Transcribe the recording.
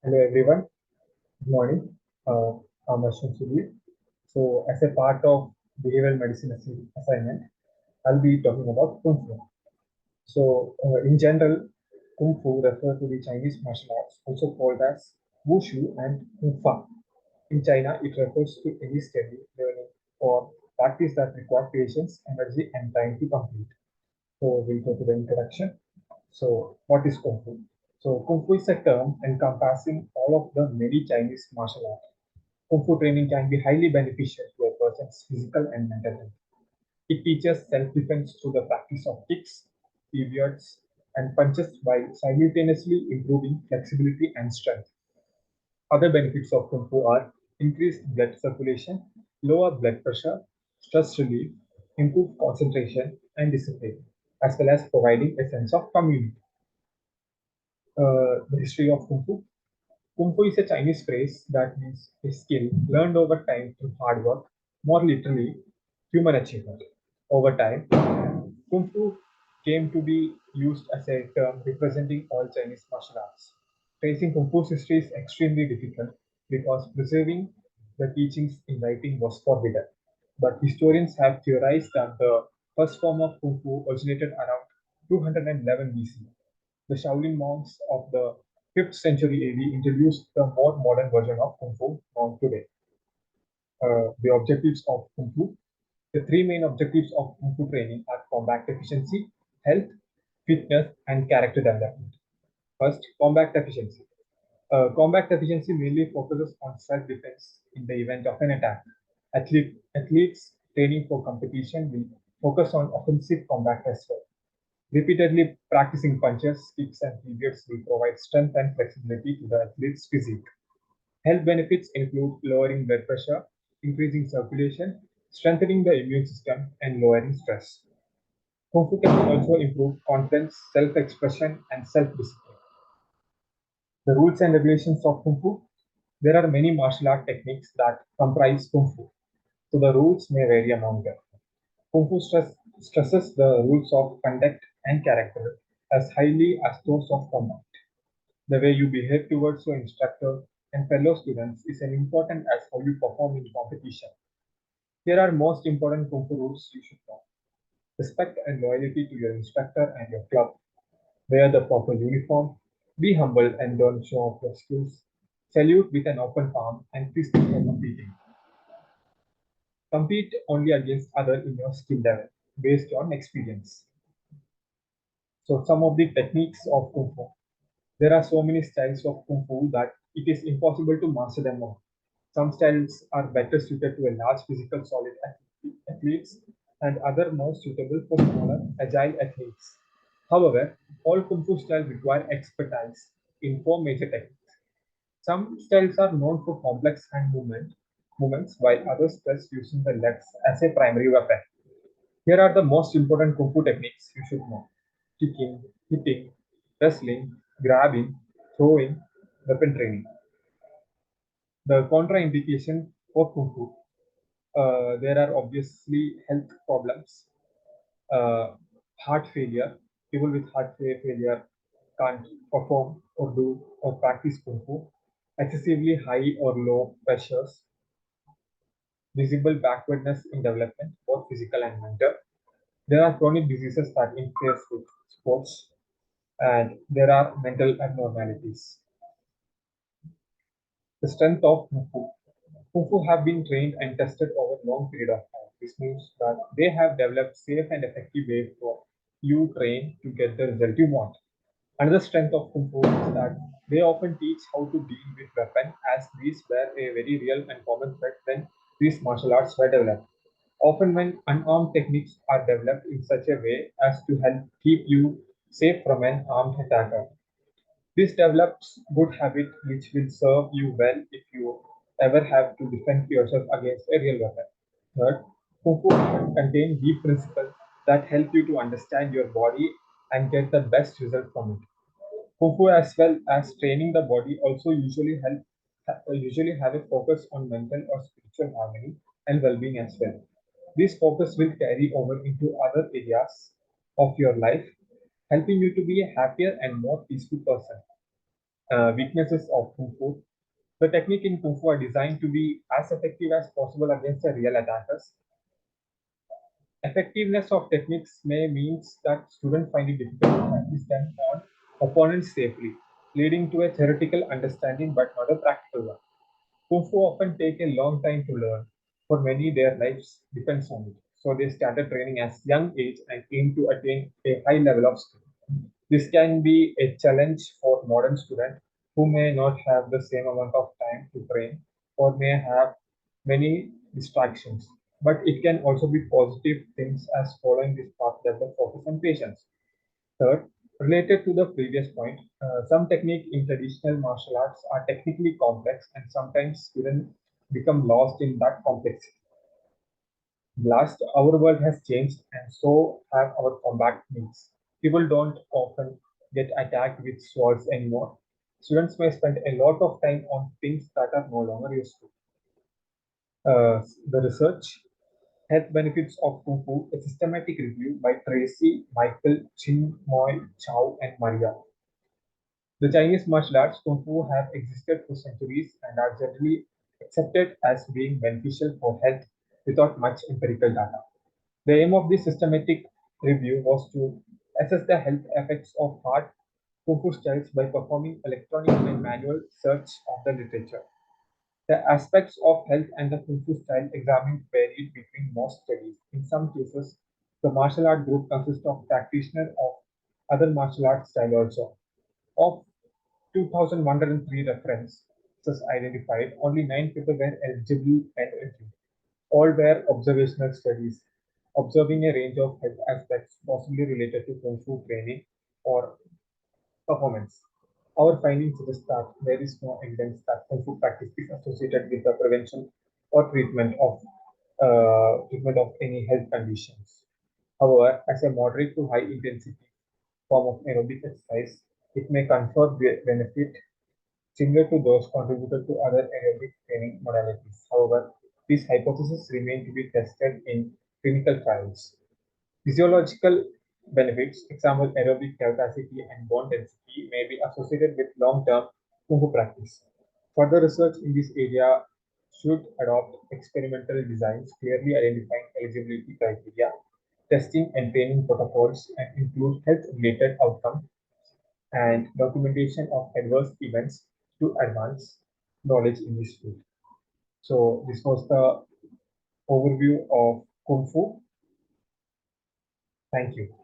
Hello everyone, good morning. Uh, I'm Ashwin Sudhir. So, as a part of behavioral medicine assignment, I'll be talking about Kung Fu. So, in general, Kung Fu refers to the Chinese martial arts, also called as Wushu and Kung Fa. In China, it refers to any study, learning, or practice that requires patience, energy, and time to complete. So, we'll go to the introduction. So, what is Kung Fu? So, Kung Fu is a term encompassing all of the many Chinese martial arts. Kung Fu training can be highly beneficial to a person's physical and mental health. It teaches self-defense through the practice of kicks, pivots, and punches while simultaneously improving flexibility and strength. Other benefits of Kung Fu are increased blood circulation, lower blood pressure, stress relief, improved concentration and discipline, as well as providing a sense of community. The history of Kung Fu. Kung Fu is a Chinese phrase that means a skill learned over time through hard work, more literally, human achievement. Over time, Kung Fu came to be used as a term representing all Chinese martial arts. Tracing Kung Fu's history is extremely difficult because preserving the teachings in writing was forbidden. But historians have theorized that the first form of Kung Fu originated around 211 BC. The Shaolin monks of the 5th century AD introduced the more modern version of Kung Fu known today. The objectives of Kung Fu. The three main objectives of Kung Fu training are combat efficiency, health, fitness, and character development. First, combat efficiency. Combat efficiency mainly focuses on self-defense in the event of an attack. Athletes training for competition will focus on offensive combat as well. Repeatedly practicing punches, kicks, and pivots will provide strength and flexibility to the athlete's physique. Health benefits include lowering blood pressure, increasing circulation, strengthening the immune system, and lowering stress. Kung Fu can also improve confidence, self-expression, and self-discipline. The rules and regulations of Kung Fu. There are many martial art techniques that comprise Kung Fu, so the rules may vary among them. Kung Fu stresses the rules of conduct and character as highly as those of combat. The way you behave towards your instructor and fellow students is as important as how you perform in competition. Here are most important Kung Fu rules you should know. Respect and loyalty to your instructor and your club. Wear the proper uniform. Be humble and don't show off your skills. Salute with an open palm and fist before competing. Compete only against others in your skill level based on experience. So some of the techniques of Kung Fu. There are so many styles of Kung Fu that it is impossible to master them all. Some styles are better suited to a large physical solid athletes and other more suitable for smaller agile athletes. However, all Kung Fu styles require expertise in four major techniques. Some styles are known for complex movements while others stress using the legs as a primary weapon. Here are the most important Kung Fu techniques you should know: kicking, hitting, wrestling, grabbing, throwing, weapon training. The contraindication for Kung Fu. There are obviously health problems, uh, heart failure. People with failure can't perform or do or practice Kung Fu. Excessively high or low pressures, visible backwardness in development, both physical and mental. There are chronic diseases that interfere with sports, and there are mental abnormalities. The strength of Kung Fu. Kung Fu have been trained and tested over a long period of time. This means that they have developed safe and effective ways for you train to get the result you want. Another strength of Kung Fu is that they often teach how to deal with weapons, as these were a very real and common threat when these martial arts were developed. Often when unarmed techniques are developed in such a way as to help keep you safe from an armed attacker. This develops good habit which will serve you well if you ever have to defend yourself against a real weapon. Third, Kung Fu often contain deep principles that help you to understand your body and get the best result from it. Kung Fu, as well as training the body, also usually have a focus on mental or spiritual harmony and well-being as well. This focus will carry over into other areas of your life, helping you to be a happier and more peaceful person. Weaknesses of Kung Fu. The technique in Kung Fu are designed to be as effective as possible against the real attackers. Effectiveness of techniques may means that students find it difficult to practice them on opponents safely, leading to a theoretical understanding but not a practical one. Kung Fu often take a long time to learn. For many, their lives depends on it. So they started training as young age and aim to attain a high level of skill. This can be a challenge for modern students who may not have the same amount of time to train or may have many distractions. But it can also be positive things as following this path develop focus and patience. Third, related to the previous point, some technique in traditional martial arts are technically complex and sometimes students become lost in that complexity. Last, our world has changed and so have our combat needs. People don't often get attacked with swords anymore. Students may spend a lot of time on things that are no longer useful. The research, Health Benefits of Kung Fu, a systematic review by Tracy, Michael, Chinmoy, Chow, and Maria. The Chinese martial arts Kung Fu have existed for centuries and are generally accepted as being beneficial for health without much empirical data. The aim of this systematic review was to assess the health effects of hard Kung Fu styles by performing electronic and manual search of the literature. The aspects of health and the Kung Fu style examined varied between most studies. In some cases, the martial art group consists of practitioners of other martial arts style also. Of 2,103 references identified, only 9 people were eligible and entry. All were observational studies, observing a range of health aspects possibly related to Kung Fu training or performance. Our findings suggest that there is no evidence that Kung Fu practice is associated with the prevention or treatment of any health conditions. However, as a moderate to high intensity form of aerobic exercise, it may confer benefit similar to those contributed to other aerobic training modalities. However, these hypotheses remain to be tested in clinical trials. Physiological benefits, example aerobic capacity and bone density, may be associated with long-term Kung Fu practice. Further research in this area should adopt experimental designs, clearly identifying eligibility criteria, testing and training protocols, and include health-related outcomes and documentation of adverse events to advance knowledge in this field. So this was the overview of Kung Fu. Thank you.